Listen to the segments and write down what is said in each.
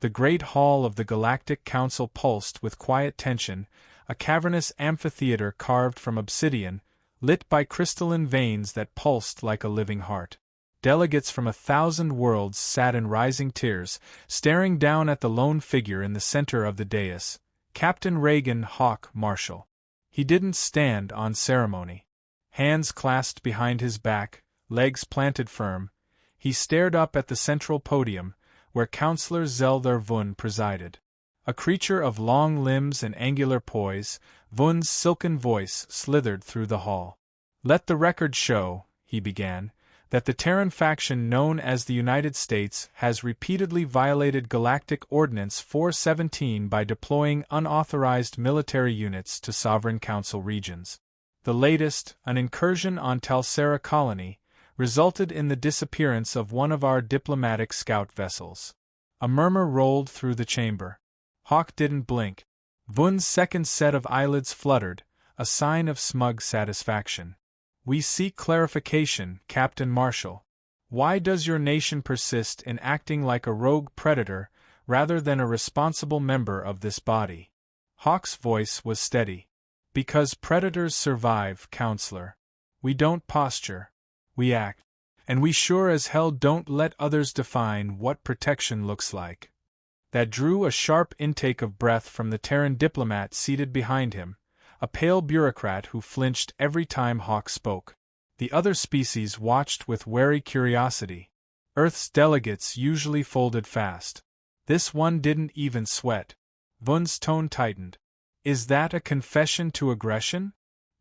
The great hall of the Galactic Council pulsed with quiet tension, a cavernous amphitheater carved from obsidian, lit by crystalline veins that pulsed like a living heart. Delegates from 1,000 worlds sat in rising tiers, staring down at the lone figure in the center of the dais, Captain Reagan Hawk Marshall. He didn't stand on ceremony. Hands clasped behind his back, legs planted firm, he stared up at the central podium, where Counselor Zelder Vun presided. A creature of long limbs and angular poise, Vun's silken voice slithered through the hall. "Let the record show," he began, "that the Terran faction known as the United States has repeatedly violated Galactic Ordinance 417 by deploying unauthorized military units to Sovereign Council regions. The latest, an incursion on Talsera colony, resulted in the disappearance of one of our diplomatic scout vessels." A murmur rolled through the chamber. Hawk didn't blink. Vun's second set of eyelids fluttered, a sign of smug satisfaction. "We seek clarification, Captain Marshall. Why does your nation persist in acting like a rogue predator rather than a responsible member of this body?" Hawk's voice was steady. "Because predators survive, Counselor. We don't posture. We act. And we sure as hell don't let others define what protection looks like." That drew a sharp intake of breath from the Terran diplomat seated behind him, a pale bureaucrat who flinched every time Hawk spoke. The other species watched with wary curiosity. Earth's delegates usually folded fast. This one didn't even sweat. Vun's tone tightened. "Is that a confession to aggression?"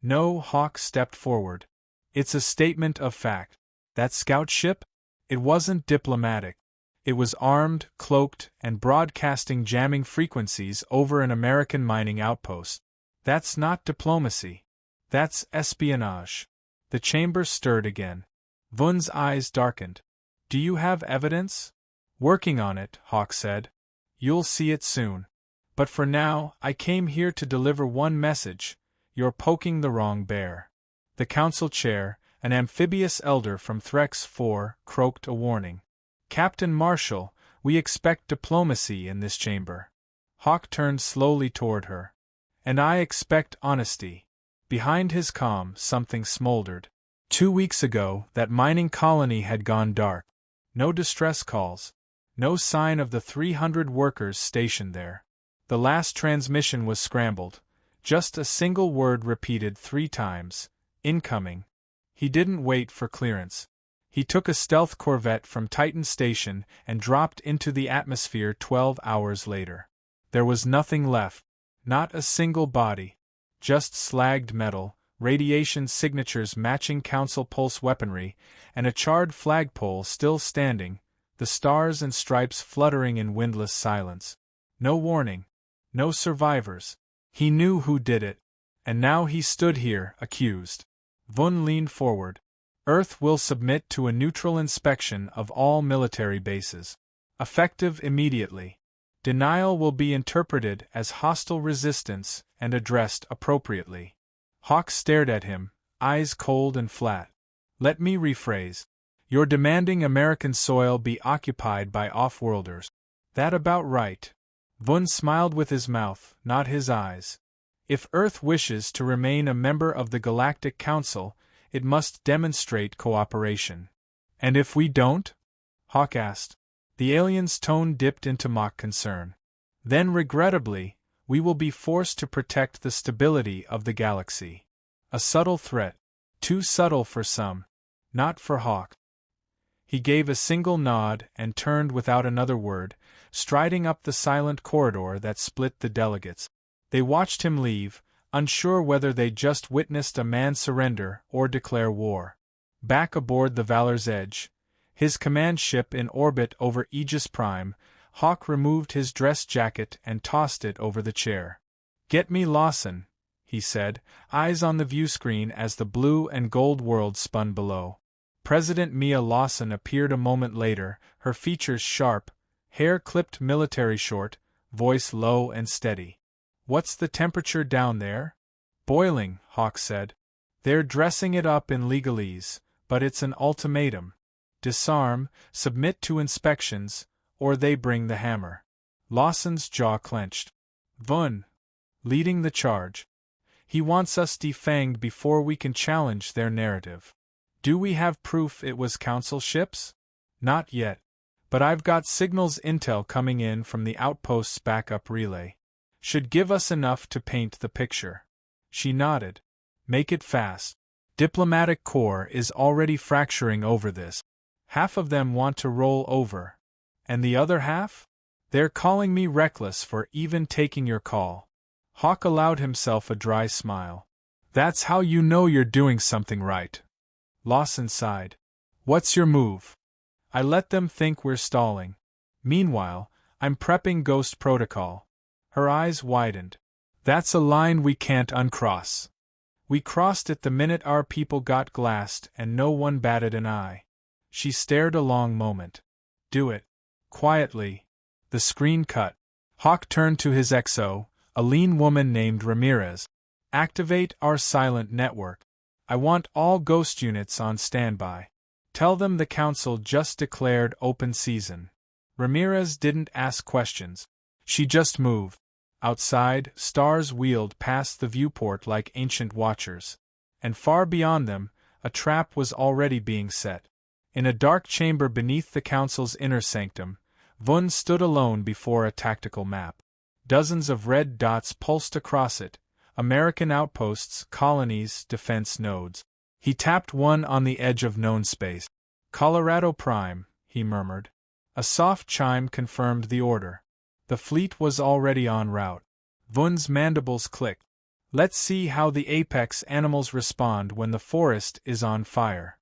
"No," Hawk stepped forward. "It's a statement of fact. That scout ship? It wasn't diplomatic. It was armed, cloaked, and broadcasting jamming frequencies over an American mining outpost. That's not diplomacy. That's espionage." The chamber stirred again. Vun's eyes darkened. "Do you have evidence?" "Working on it," Hawk said. "You'll see it soon. But for now, I came here to deliver one message: you're poking the wrong bear." The council chair, an amphibious elder from Threx 4, croaked a warning. "Captain Marshall, we expect diplomacy in this chamber." Hawk turned slowly toward her. "And I expect honesty." Behind his calm, something smoldered. 2 weeks ago, that mining colony had gone dark. No distress calls. No sign of the 300 workers stationed there. The last transmission was scrambled. Just a single word repeated 3 times: "Incoming." He didn't wait for clearance. He took a stealth corvette from Titan Station and dropped into the atmosphere 12 hours later. There was nothing left. Not a single body. Just slagged metal, radiation signatures matching Council pulse weaponry, and a charred flagpole still standing, the stars and stripes fluttering in windless silence. No warning. No survivors. He knew who did it. And now he stood here, accused. Vun leaned forward. "Earth will submit to a neutral inspection of all military bases. Effective immediately. Denial will be interpreted as hostile resistance and addressed appropriately." Hawk stared at him, eyes cold and flat. "Let me rephrase. You're demanding American soil be occupied by off-worlders. That about right?" Vun smiled with his mouth, not his eyes. "If Earth wishes to remain a member of the Galactic Council, it must demonstrate cooperation." "And if we don't?" Hawk asked. The alien's tone dipped into mock concern. "Then regrettably, we will be forced to protect the stability of the galaxy." A subtle threat. Too subtle for some. Not for Hawk. He gave a single nod and turned without another word, striding up the silent corridor that split the delegates. They watched him leave, unsure whether they'd just witnessed a man surrender or declare war. Back aboard the Valor's Edge, his command ship in orbit over Aegis Prime, Hawk removed his dress jacket and tossed it over the chair. "Get me Lawson," he said, eyes on the viewscreen as the blue and gold world spun below. President Mia Lawson appeared a moment later, her features sharp, hair clipped military short, voice low and steady. "What's the temperature down there?" "Boiling," Hawk said. "They're dressing it up in legalese, but it's an ultimatum. Disarm, submit to inspections, or they bring the hammer." Lawson's jaw clenched. Vun. Leading the charge. He wants us defanged before we can challenge their narrative. Do we have proof it was council ships? Not yet. But I've got signals intel coming in from the outpost's backup relay. Should give us enough to paint the picture. She nodded. Make it fast. Diplomatic Corps is already fracturing over this. Half of them want to roll over. And the other half? They're calling me reckless for even taking your call. Hawk allowed himself a dry smile. That's how you know you're doing something right. Lawson sighed. What's your move? I let them think we're stalling. Meanwhile, I'm prepping Ghost Protocol. Her eyes widened. That's a line we can't uncross. We crossed it the minute our people got glassed and no one batted an eye. She stared a long moment. Do it. Quietly. The screen cut. Hawk turned to his XO, a lean woman named Ramirez. Activate our silent network. I want all ghost units on standby. Tell them the council just declared open season. Ramirez didn't ask questions. She just moved. Outside, stars wheeled past the viewport like ancient watchers. And far beyond them, a trap was already being set. In a dark chamber beneath the council's inner sanctum, Vun stood alone before a tactical map. Dozens of red dots pulsed across it, American outposts, colonies, defense nodes. He tapped one on the edge of known space. Colorado Prime, he murmured. A soft chime confirmed the order. The fleet was already en route. Vun's mandibles clicked. Let's see how the apex animals respond when the forest is on fire.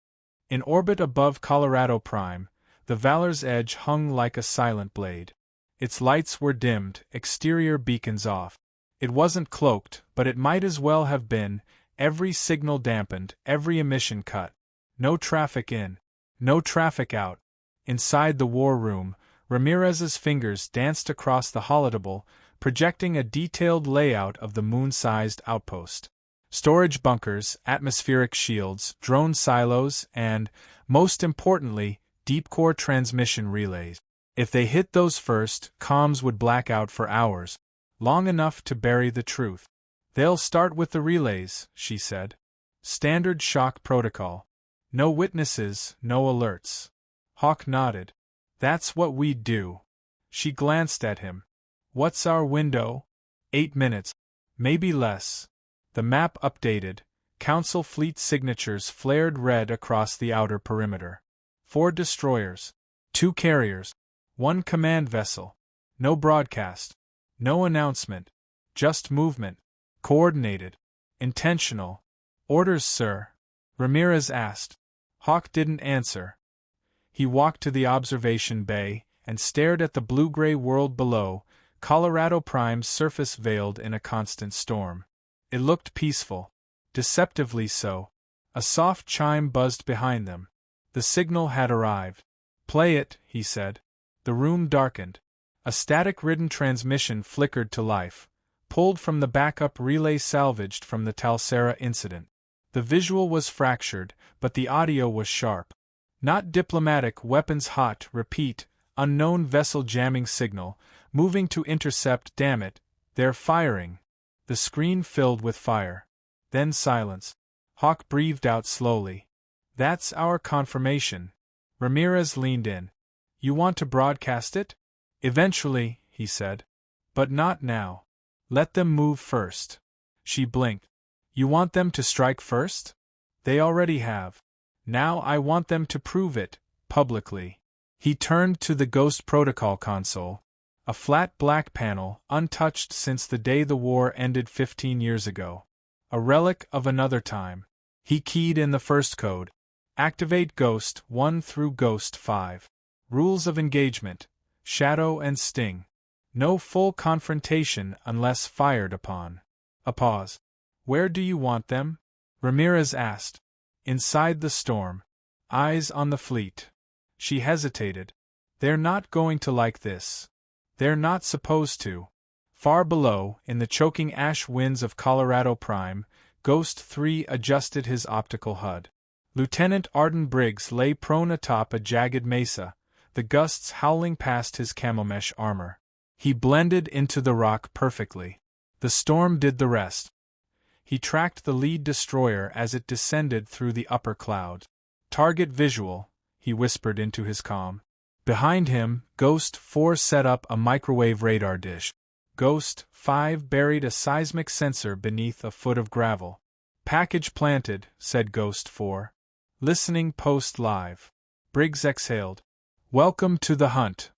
In orbit above Colorado Prime, the Valor's edge hung like a silent blade. Its lights were dimmed, exterior beacons off. It wasn't cloaked, but it might as well have been, every signal dampened, every emission cut. No traffic in. No traffic out. Inside the war room, Ramirez's fingers danced across the holodeck, projecting a detailed layout of the moon-sized outpost. Storage bunkers, atmospheric shields, drone silos, and, most importantly, deep-core transmission relays. If they hit those first, comms would black out for hours. Long enough to bury the truth. They'll start with the relays, she said. Standard shock protocol. No witnesses, no alerts. Hawk nodded. That's what we'd do. She glanced at him. What's our window? 8 minutes. Maybe less. The map updated. Council fleet signatures flared red across the outer perimeter. 4 destroyers. 2 carriers. 1 command vessel. No broadcast. No announcement. Just movement. Coordinated. Intentional. Orders, sir? Ramirez asked. Hawk didn't answer. He walked to the observation bay and stared at the blue-gray world below, Colorado Prime's surface veiled in a constant storm. It looked peaceful. Deceptively so. A soft chime buzzed behind them. The signal had arrived. Play it, he said. The room darkened. A static-ridden transmission flickered to life, pulled from the backup relay salvaged from the Talsera incident. The visual was fractured, but the audio was sharp. Not diplomatic weapons hot, repeat, unknown vessel jamming signal, moving to intercept, damn it, they're firing. The screen filled with fire. Then silence. Hawk breathed out slowly. That's our confirmation. Ramirez leaned in. You want to broadcast it? Eventually, he said. But not now. Let them move first. She blinked. You want them to strike first? They already have. Now I want them to prove it, publicly. He turned to the Ghost Protocol console. A flat black panel, untouched since the day the war ended 15 years ago. A relic of another time. He keyed in the first code. Activate Ghost 1 through Ghost 5. Rules of engagement. Shadow and sting. No full confrontation unless fired upon. A pause. Where do you want them? Ramirez asked. Inside the storm. Eyes on the fleet. She hesitated. They're not going to like this. They're not supposed to. Far below, in the choking ash winds of Colorado Prime, Ghost 3 adjusted his optical HUD. Lieutenant Arden Briggs lay prone atop a jagged mesa, the gusts howling past his camomesh armor. He blended into the rock perfectly. The storm did the rest. He tracked the lead destroyer as it descended through the upper clouds. Target visual, he whispered into his comm. Behind him, Ghost 4 set up a microwave radar dish. Ghost 5 buried a seismic sensor beneath a foot of gravel. Package planted, said Ghost 4. Listening post live. Briggs exhaled. Welcome to the hunt.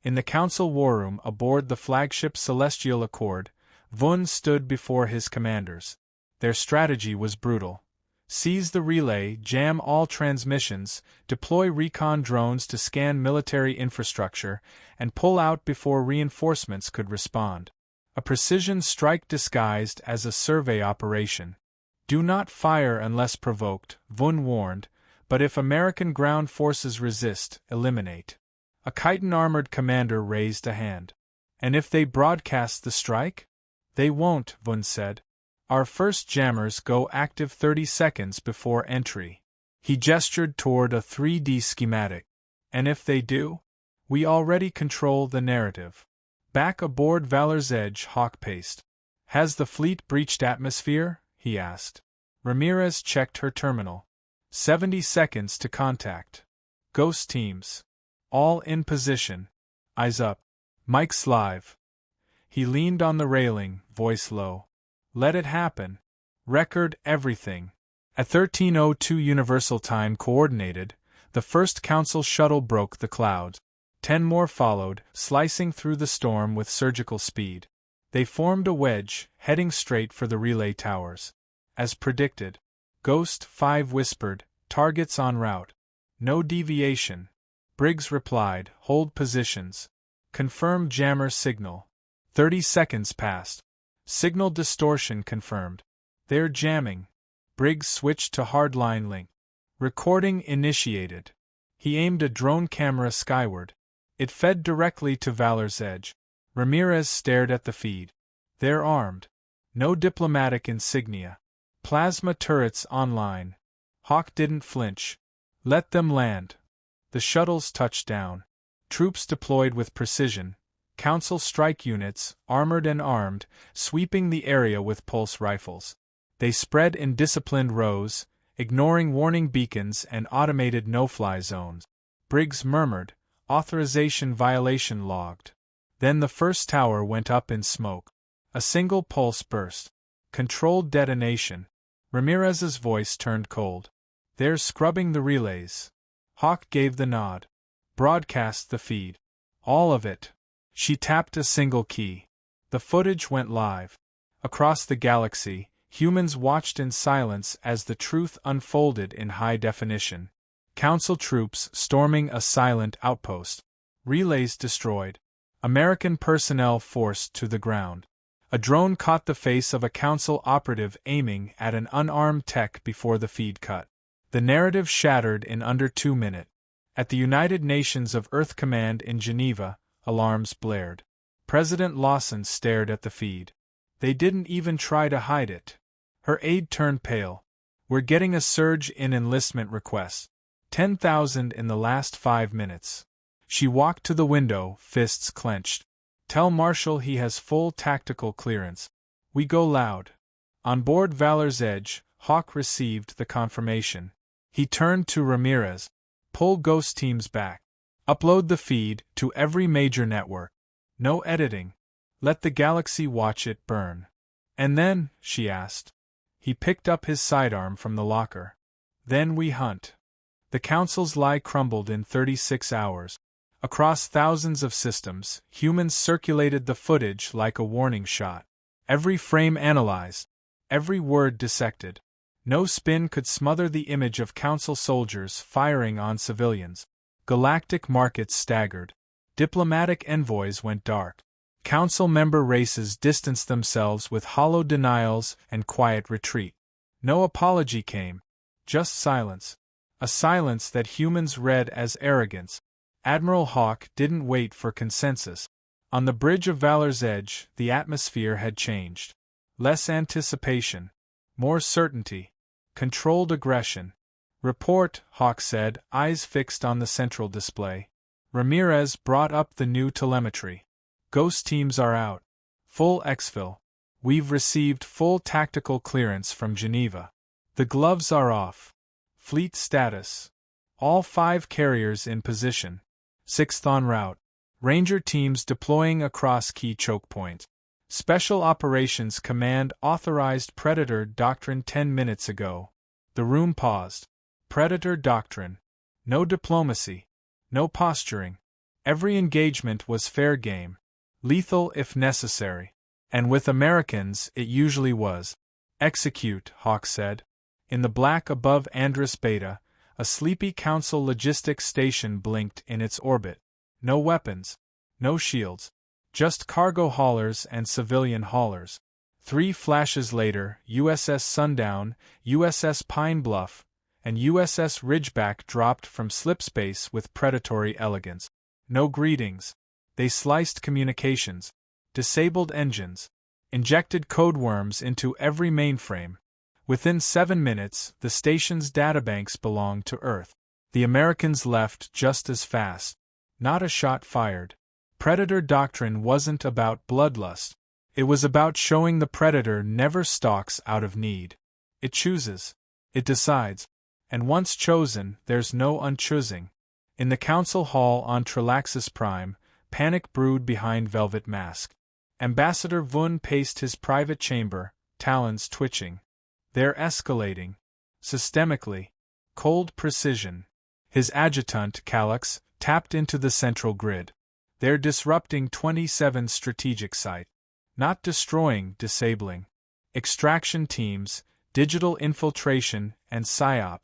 In the council war room aboard the flagship Celestial Accord, Vun stood before his commanders. Their strategy was brutal. Seize the relay, jam all transmissions, deploy recon drones to scan military infrastructure, and pull out before reinforcements could respond. A precision strike disguised as a survey operation. Do not fire unless provoked, Vun warned, but if American ground forces resist, eliminate. A chitin-armored commander raised a hand. And if they broadcast the strike? They won't, Vun said. Our first jammers go active 30 seconds before entry. He gestured toward a 3D schematic. And if they do? We already control the narrative. Back aboard Valor's Edge, Hawk paced. Has the fleet breached atmosphere? He asked. Ramirez checked her terminal. 70 seconds to contact. Ghost teams. All in position. Eyes up. Mike's live. He leaned on the railing, voice low. Let it happen. Record everything. At 13:02 Universal Time Coordinated, the first Council shuttle broke the clouds. 10 more followed, slicing through the storm with surgical speed. They formed a wedge, heading straight for the relay towers. As predicted, Ghost 5 whispered, targets en route. No deviation. Briggs replied, hold positions. Confirm jammer signal. 30 seconds passed. Signal distortion confirmed. They're jamming. Briggs switched to hardline link. Recording initiated. He aimed a drone camera skyward. It fed directly to Valor's Edge. Ramirez stared at the feed. They're armed. No diplomatic insignia. Plasma turrets online. Hawk didn't flinch. Let them land. The shuttles touched down. Troops deployed with precision. Council strike units, armored and armed, sweeping the area with pulse rifles. They spread in disciplined rows, ignoring warning beacons and automated no-fly zones. Briggs murmured, authorization violation logged. Then the first tower went up in smoke. A single pulse burst. Controlled detonation. Ramirez's voice turned cold. They're scrubbing the relays. Hawk gave the nod. Broadcast the feed. All of it. She tapped a single key. The footage went live. Across the galaxy, humans watched in silence as the truth unfolded in high definition. Council troops storming a silent outpost. Relays destroyed. American personnel forced to the ground. A drone caught the face of a Council operative aiming at an unarmed tech before the feed cut. The narrative shattered in under 2 minutes. At the United Nations of Earth Command in Geneva, alarms blared. President Lawson stared at the feed. They didn't even try to hide it. Her aide turned pale. We're getting a surge in enlistment requests. 10,000 in the last 5 minutes. She walked to the window, fists clenched. Tell Marshall he has full tactical clearance. We go loud. On board Valor's Edge, Hawk received the confirmation. He turned to Ramirez. Pull ghost teams back. Upload the feed to every major network. No editing. Let the galaxy watch it burn. And then, she asked. He picked up his sidearm from the locker. Then we hunt. The Council's lie crumbled in 36 hours. Across thousands of systems, humans circulated the footage like a warning shot. Every frame analyzed. Every word dissected. No spin could smother the image of Council soldiers firing on civilians. Galactic markets staggered. Diplomatic envoys went dark. Council member races distanced themselves with hollow denials and quiet retreat. No apology came. Just silence. A silence that humans read as arrogance. Admiral Hawk didn't wait for consensus. On the bridge of Valor's Edge, the atmosphere had changed. Less anticipation. More certainty. Controlled aggression. Report, Hawk said, eyes fixed on the central display. Ramirez brought up the new telemetry. Ghost teams are out. Full exfil. We've received full tactical clearance from Geneva. The gloves are off. Fleet status. All 5 carriers in position. 6th en route. Ranger teams deploying across key choke points. Special Operations Command authorized Predator Doctrine 10 minutes ago. The room paused. Predator Doctrine. No diplomacy. No posturing. Every engagement was fair game. Lethal if necessary. And with Americans, it usually was. Execute, Hawk said. In the black above Andros Beta, a sleepy Council logistics station blinked in its orbit. No weapons. No shields. Just cargo haulers and civilian haulers. 3 flashes later, USS Sundown, USS Pine Bluff, and USS Ridgeback dropped from slipspace with predatory elegance. No greetings. They sliced communications, disabled engines, injected codeworms into every mainframe. Within 7 minutes, the station's databanks belonged to Earth. The Americans left just as fast. Not a shot fired. Predator Doctrine wasn't about bloodlust. It was about showing the predator never stalks out of need. It chooses. It decides. And once chosen, there's no unchoosing. In the council hall on Trilaxis Prime, panic brewed behind velvet mask. Ambassador Vun paced his private chamber, talons twitching. They're escalating. Systemically. Cold precision. His adjutant, Calyx, tapped into the central grid. They're disrupting 27 strategic sites. Not destroying, disabling. Extraction teams, digital infiltration, and PSYOP.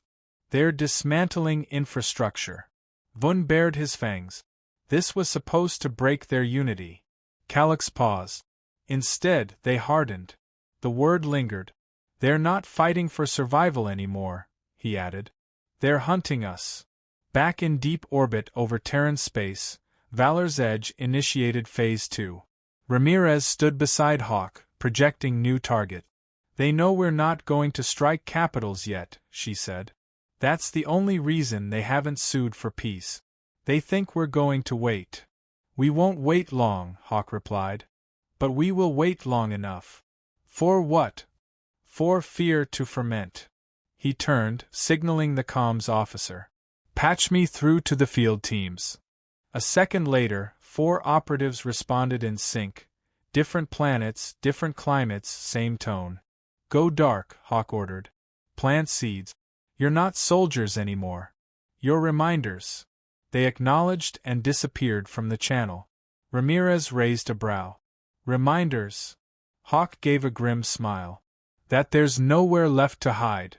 They're dismantling infrastructure. Vun bared his fangs. This was supposed to break their unity. Calyx paused. Instead, they hardened. The word lingered. They're not fighting for survival anymore, he added. They're hunting us. Back in deep orbit over Terran space, Valor's Edge initiated Phase 2. Ramirez stood beside Hawk, projecting new target. They know we're not going to strike capitals yet, she said. That's the only reason they haven't sued for peace. They think we're going to wait. We won't wait long, Hawk replied. But we will wait long enough. For what? For fear to ferment. He turned, signaling the comms officer. Patch me through to the field teams. A second later, 4 operatives responded in sync. Different planets, different climates, same tone. Go dark, Hawk ordered. Plant seeds. You're not soldiers anymore. You're reminders. They acknowledged and disappeared from the channel. Ramirez raised a brow. Reminders. Hawk gave a grim smile. That there's nowhere left to hide.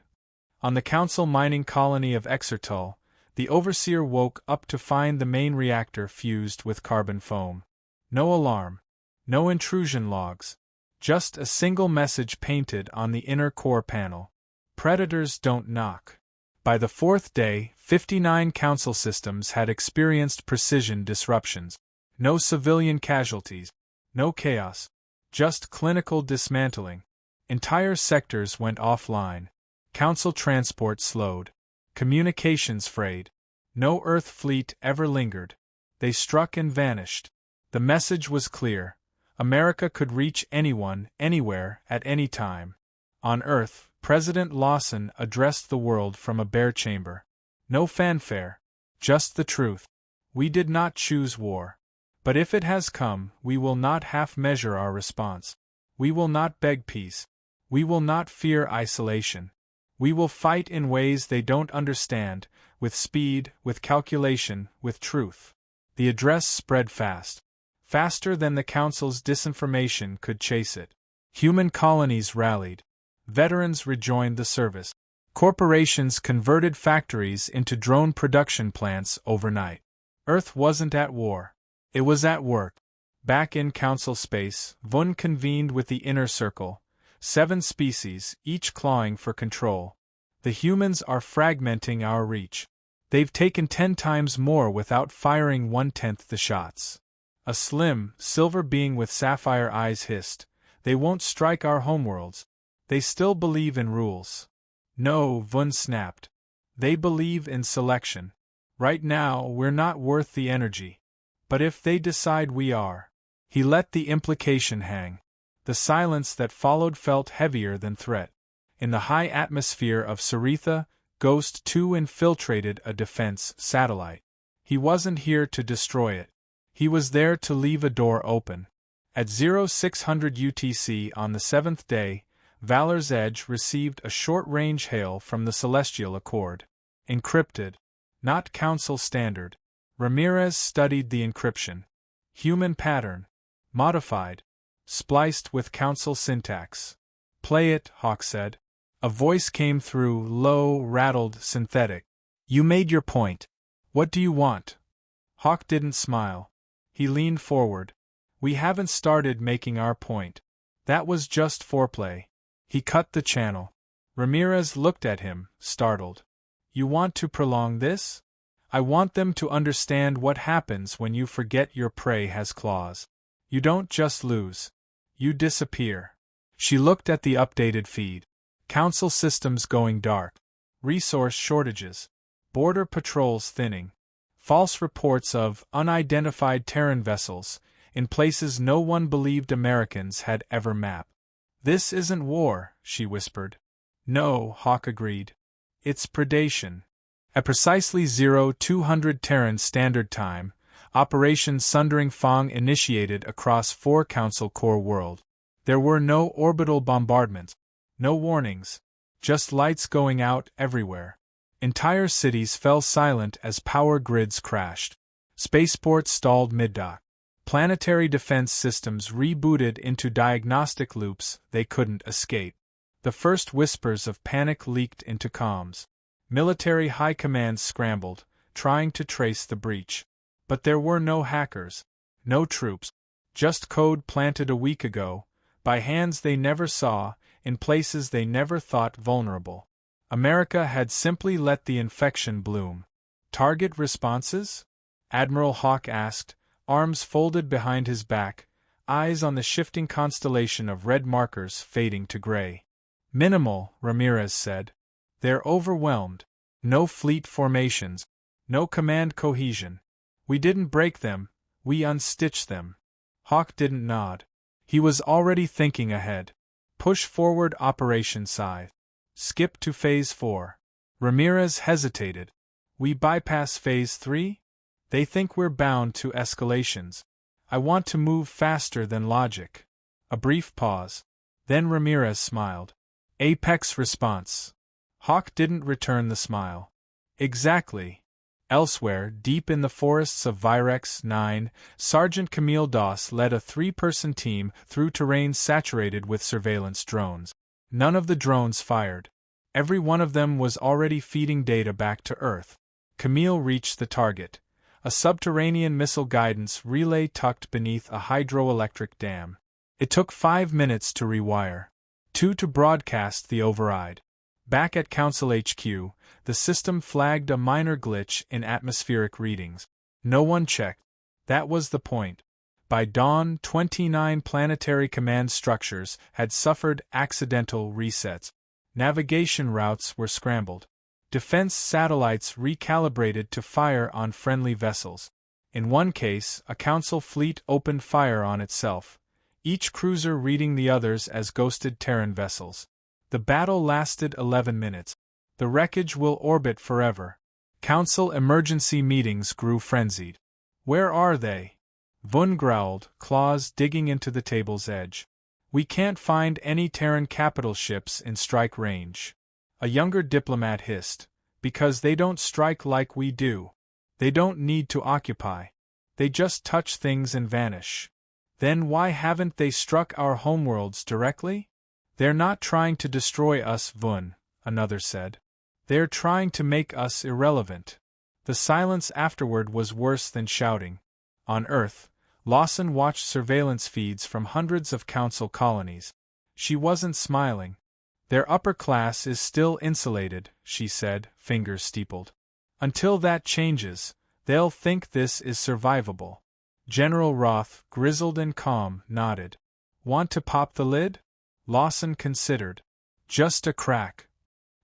On the Council mining colony of Exertul, the Overseer woke up to find the main reactor fused with carbon foam. No alarm. No intrusion logs. Just a single message painted on the inner core panel. Predators don't knock. By the 4th day, 59 Council systems had experienced precision disruptions. No civilian casualties. No chaos. Just clinical dismantling. Entire sectors went offline. Council transport slowed. Communications frayed. No Earth fleet ever lingered. They struck and vanished. The message was clear. America could reach anyone, anywhere, at any time. On Earth, President Lawson addressed the world from a bare chamber. No fanfare. Just the truth. We did not choose war. But if it has come, we will not half-measure our response. We will not beg peace. We will not fear isolation. We will fight in ways they don't understand, with speed, with calculation, with truth. The address spread fast. Faster than the Council's disinformation could chase it. Human colonies rallied. Veterans rejoined the service. Corporations converted factories into drone production plants overnight. Earth wasn't at war. It was at work. Back in Council space, Vun convened with the Inner Circle. 7 species, each clawing for control. The humans are fragmenting our reach. They've taken 10 times more without firing 1/10 the shots. A slim, silver being with sapphire eyes hissed, "They won't strike our homeworlds. They still believe in rules." "No," Vun snapped. "They believe in selection. Right now, we're not worth the energy. But if they decide we are..." He let the implication hang. The silence that followed felt heavier than threat. In the high atmosphere of Saritha, Ghost 2 infiltrated a defense satellite. He wasn't here to destroy it. He was there to leave a door open. At 0600 UTC on the seventh day, Valor's Edge received a short-range hail from the Celestial Accord. Encrypted. Not Council standard. Ramirez studied the encryption. Human pattern. Modified. Spliced with Council syntax. Play it, Hawk said. A voice came through, low, rattled, synthetic. You made your point. What do you want? Hawk didn't smile. He leaned forward. We haven't started making our point. That was just foreplay. He cut the channel. Ramirez looked at him, startled. You want to prolong this? I want them to understand what happens when you forget your prey has claws. You don't just lose. You disappear. She looked at the updated feed. Council systems going dark. Resource shortages. Border patrols thinning. False reports of unidentified Terran vessels in places no one believed Americans had ever mapped. This isn't war, she whispered. No, Hawk agreed. It's predation. At precisely 0200 Terran Standard Time, Operation Sundering Fang initiated across 4 Council core world. There were no orbital bombardments. No warnings. Just lights going out everywhere. Entire cities fell silent as power grids crashed. Spaceports stalled mid-dock. Planetary defense systems rebooted into diagnostic loops they couldn't escape. The first whispers of panic leaked into comms. Military high command scrambled, trying to trace the breach. But there were no hackers. No troops. Just code planted a week ago, by hands they never saw, in places they never thought vulnerable. America had simply let the infection bloom. Target responses? Admiral Hawk asked, arms folded behind his back, eyes on the shifting constellation of red markers fading to gray. Minimal, Ramirez said. They're overwhelmed. No fleet formations. No command cohesion. We didn't break them, we unstitched them. Hawk didn't nod. He was already thinking ahead. Push forward Operation Scythe. Skip to Phase 4. Ramirez hesitated. We bypass Phase 3? They think we're bound to escalations. I want to move faster than logic. A brief pause. Then Ramirez smiled. Apex response. Hawk didn't return the smile. Exactly. Elsewhere, deep in the forests of Virex 9, Sergeant Camille Doss led a 3-person team through terrain saturated with surveillance drones. None of the drones fired. Every one of them was already feeding data back to Earth. Camille reached the target, a subterranean missile guidance relay tucked beneath a hydroelectric dam. It took 5 minutes to rewire. 2 to broadcast the override. Back at Council HQ, the system flagged a minor glitch in atmospheric readings. No one checked. That was the point. By dawn, 29 planetary command structures had suffered accidental resets. Navigation routes were scrambled. Defense satellites recalibrated to fire on friendly vessels. In one case, a Council fleet opened fire on itself, each cruiser reading the others as ghosted Terran vessels. The battle lasted 11 minutes. The wreckage will orbit forever. Council emergency meetings grew frenzied. Where are they? Vun growled, claws digging into the table's edge. We can't find any Terran capital ships in strike range. A younger diplomat hissed. Because they don't strike like we do. They don't need to occupy. They just touch things and vanish. Then why haven't they struck our homeworlds directly? They're not trying to destroy us, Vun, another said. They're trying to make us irrelevant. The silence afterward was worse than shouting. On Earth, Lawson watched surveillance feeds from hundreds of Council colonies. She wasn't smiling. Their upper class is still insulated, she said, fingers steepled. Until that changes, they'll think this is survivable. General Roth, grizzled and calm, nodded. Want to pop the lid? Lawson considered. Just a crack.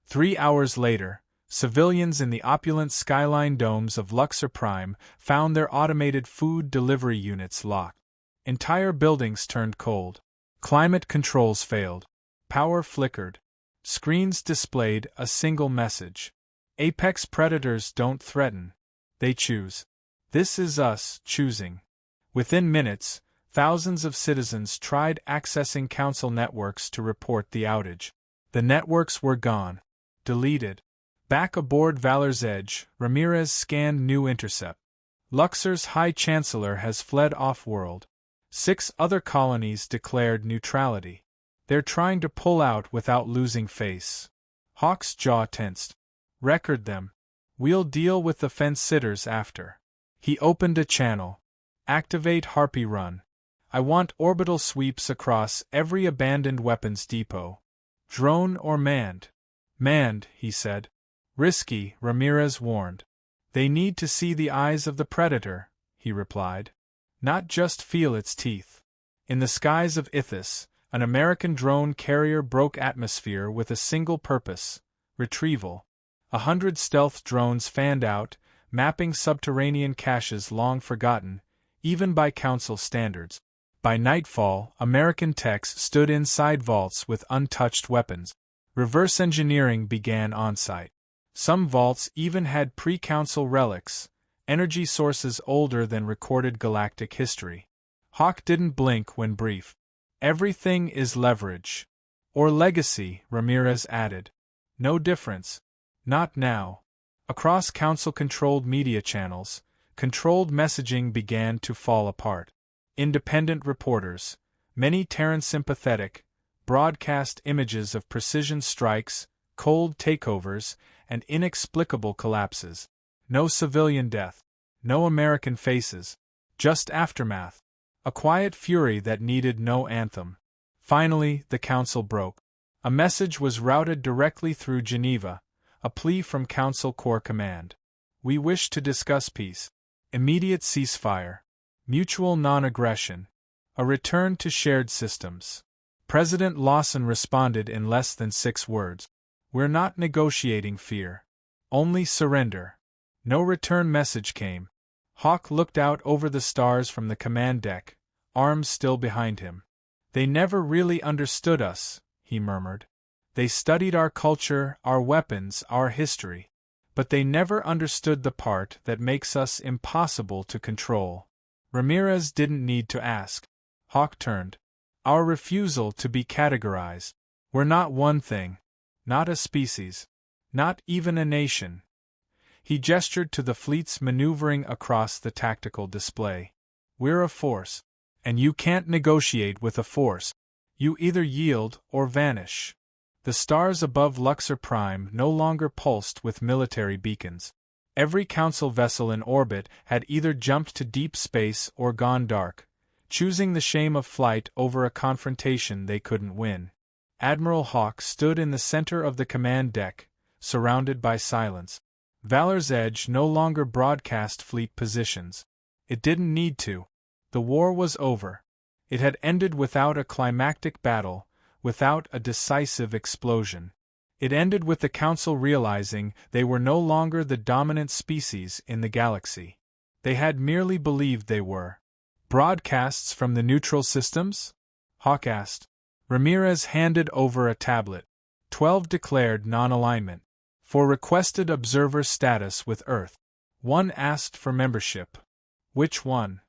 3 hours later, civilians in the opulent skyline domes of Luxor Prime found their automated food delivery units locked. Entire buildings turned cold. Climate controls failed. Power flickered. Screens displayed a single message. Apex predators don't threaten. They choose. This is us choosing. Within minutes, thousands of citizens tried accessing council networks to report the outage. The networks were gone. Deleted. Back aboard Valor's Edge, Ramirez scanned new intercept. Luxor's High Chancellor has fled off-world. 6 other colonies declared neutrality. They're trying to pull out without losing face. Hawk's jaw tensed. Record them. We'll deal with the fence-sitters after. He opened a channel. Activate Harpy Run. I want orbital sweeps across every abandoned weapons depot. Drone or manned? Manned, he said. Risky, Ramirez warned. They need to see the eyes of the predator, he replied. Not just feel its teeth. In the skies of Ithis, an American drone carrier broke atmosphere with a single purpose: retrieval. 100 stealth drones fanned out, mapping subterranean caches long forgotten, even by council standards. By nightfall, American techs stood inside vaults with untouched weapons. Reverse engineering began on-site. Some vaults even had pre-council relics, energy sources older than recorded galactic history. Hawk didn't blink when briefed. Everything is leverage. Or legacy, Ramirez added. No difference. Not now. Across council-controlled media channels, controlled messaging began to fall apart. Independent reporters, many Terran sympathetic, broadcast images of precision strikes, cold takeovers, and inexplicable collapses. No civilian death. No American faces. Just aftermath. A quiet fury that needed no anthem. Finally, the council broke. A message was routed directly through Geneva, a plea from Council Corps Command. We wish to discuss peace. Immediate ceasefire. Mutual non-aggression. A return to shared systems. President Lawson responded in less than 6 words. We're not negotiating fear. Only surrender. No return message came. Hawk looked out over the stars from the command deck, arms still behind him. They never really understood us, he murmured. They studied our culture, our weapons, our history. But they never understood the part that makes us impossible to control. Ramirez didn't need to ask. Hawk turned. Our refusal to be categorized. We're not one thing. Not a species. Not even a nation. He gestured to the fleets maneuvering across the tactical display. We're a force. And you can't negotiate with a force. You either yield or vanish. The stars above Luxor Prime no longer pulsed with military beacons. Every council vessel in orbit had either jumped to deep space or gone dark, choosing the shame of flight over a confrontation they couldn't win. Admiral Hawk stood in the center of the command deck, surrounded by silence. Valor's Edge no longer broadcast fleet positions. It didn't need to. The war was over. It had ended without a climactic battle, without a decisive explosion. It ended with the Council realizing they were no longer the dominant species in the galaxy. They had merely believed they were. Broadcasts from the neutral systems? Hawk asked. Ramirez handed over a tablet. 12 declared non-alignment. 4 requested observer status with Earth. 1 asked for membership. Which one?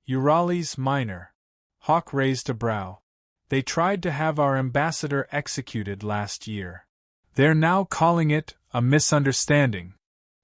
Urales Minor. Hawk raised a brow. They tried to have our ambassador executed last year. They're now calling it a misunderstanding.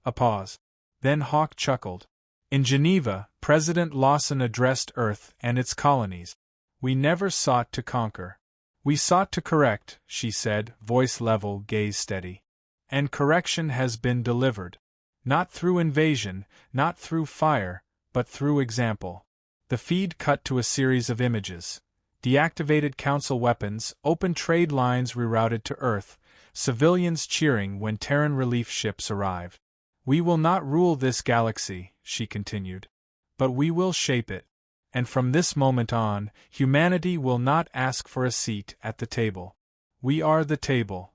A pause. Then Hawk chuckled. In Geneva, President Lawson addressed Earth and its colonies. We never sought to conquer. We sought to correct, she said, voice level, gaze steady. And correction has been delivered. Not through invasion, not through fire, but through example. The feed cut to a series of images. Deactivated council weapons, open trade lines rerouted to Earth, civilians cheering when Terran relief ships arrived. We will not rule this galaxy, she continued. But we will shape it. And from this moment on, humanity will not ask for a seat at the table. We are the table.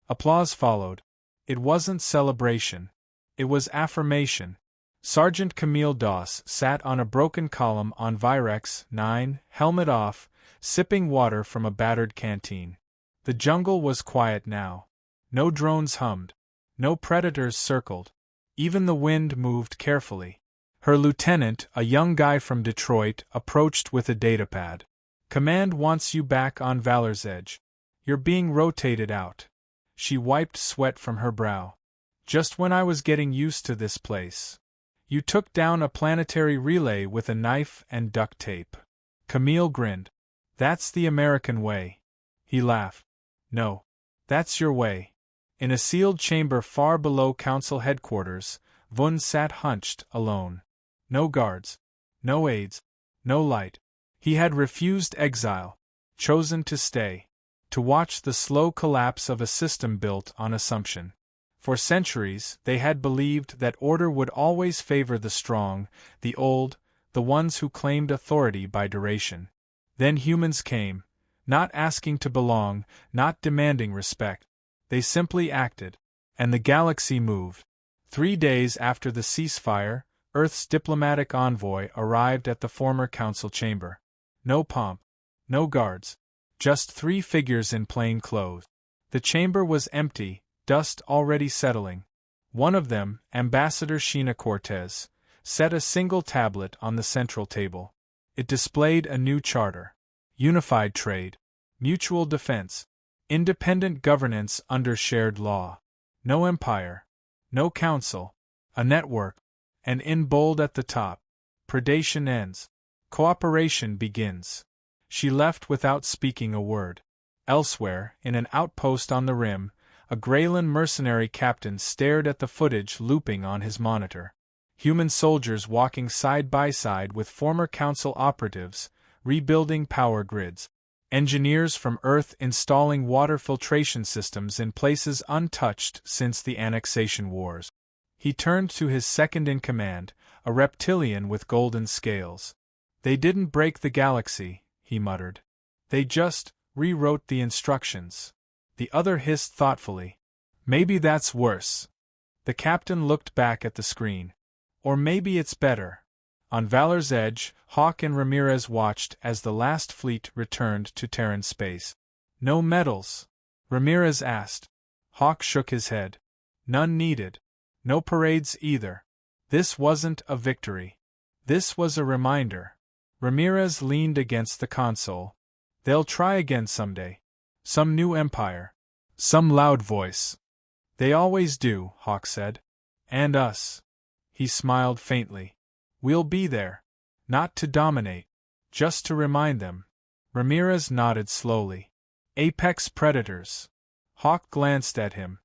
Applause followed. It wasn't celebration. It was affirmation. Sergeant Camille Doss sat on a broken column on Virex 9, helmet off, sipping water from a battered canteen. The jungle was quiet now. No drones hummed. No predators circled. Even the wind moved carefully. Her lieutenant, a young guy from Detroit, approached with a datapad. "Command wants you back on Valor's Edge. You're being rotated out." She wiped sweat from her brow. "Just when I was getting used to this place. You took down a planetary relay with a knife and duct tape." Camille grinned. "That's the American way." He laughed. "No. That's your way." In a sealed chamber far below Council headquarters, Vun sat hunched, alone. No guards. No aides. No light. He had refused exile. Chosen to stay. To watch the slow collapse of a system built on assumption. For centuries, they had believed that order would always favor the strong, the old, the ones who claimed authority by duration. Then humans came, not asking to belong, not demanding respect. They simply acted. And the galaxy moved. 3 days after the ceasefire, Earth's diplomatic envoy arrived at the former council chamber. No pomp. No guards. Just 3 figures in plain clothes. The chamber was empty, dust already settling. One of them, Ambassador Sheena Cortez, set a single tablet on the central table. It displayed a new charter. Unified trade. Mutual defense. Independent governance under shared law. No empire. No council. A network. And in bold at the top, predation ends. Cooperation begins. She left without speaking a word. Elsewhere, in an outpost on the rim, a Greyland mercenary captain stared at the footage looping on his monitor. Human soldiers walking side by side with former council operatives, rebuilding power grids. Engineers from Earth installing water filtration systems in places untouched since the annexation wars. He turned to his second-in-command, a reptilian with golden scales. "They didn't break the galaxy," he muttered. "They just rewrote the instructions." The other hissed thoughtfully. "Maybe that's worse." The captain looked back at the screen. "Or maybe it's better." On Valor's Edge, Hawk and Ramirez watched as the last fleet returned to Terran space. "No medals?" Ramirez asked. Hawk shook his head. "None needed. No parades either. This wasn't a victory. This was a reminder." Ramirez leaned against the console. "They'll try again someday. Some new empire. Some loud voice." "They always do," Hawk said. "And us." He smiled faintly. "We'll be there. Not to dominate. Just to remind them." Ramirez nodded slowly. "Apex predators." Hawk glanced at him.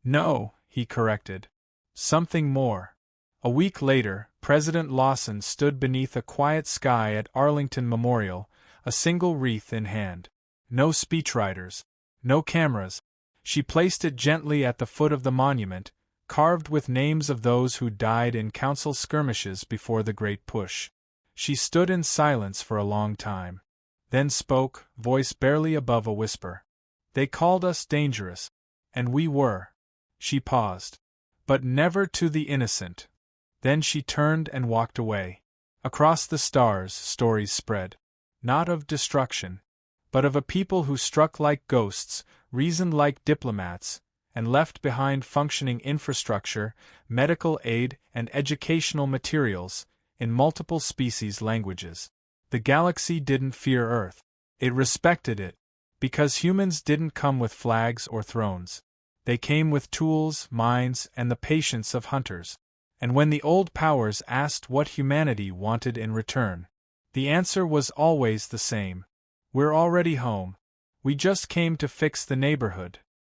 "No," he corrected. "Something more." A week later, President Lawson stood beneath a quiet sky at Arlington Memorial, a single wreath in hand. No speechwriters. No cameras. She placed it gently at the foot of the monument, carved with names of those who died in council skirmishes before the Great Push. She stood in silence for a long time. Then spoke, voice barely above a whisper. "They called us dangerous. And we were." She paused. "But never to the innocent." Then she turned and walked away. Across the stars, stories spread. Not of destruction, but of a people who struck like ghosts, reasoned like diplomats, and left behind functioning infrastructure, medical aid, and educational materials, in multiple species languages. The galaxy didn't fear Earth. It respected it, because humans didn't come with flags or thrones. They came with tools, minds, and the patience of hunters. And when the old powers asked what humanity wanted in return, the answer was always the same. "We're already home. We just came to fix the neighborhood."